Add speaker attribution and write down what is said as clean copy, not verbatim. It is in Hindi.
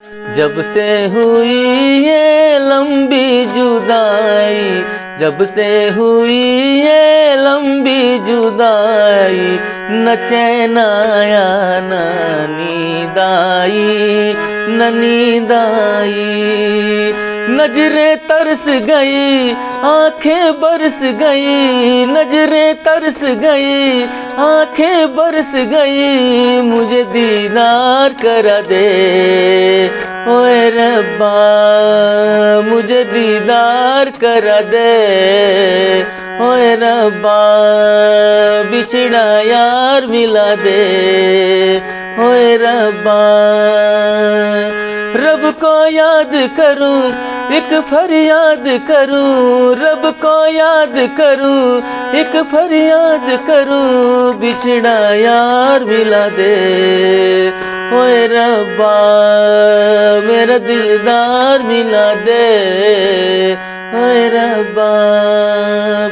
Speaker 1: जब से हुई ये लंबी जुदाई, जब से हुई ये लंबी जुदाई, न चैन आया न नींद आई, न नींद आई। नजरें तरस गई, आंखें बरस गई, नजरें तरस गई, आंखें बरस गई, मुझे दीदार करा दे ओए रब्बा, मुझे दीदार करा दे ओए रब्बा, बिछड़ा यार मिला दे ओए रब्बा। रब को याद करूं, एक फरियाद करूं, रब को याद करूं, एक फरियाद करूं, बिछड़ा यार मिला दे ओए रब्बा, मेरा दिलदार मिला दे ओए रब्बा।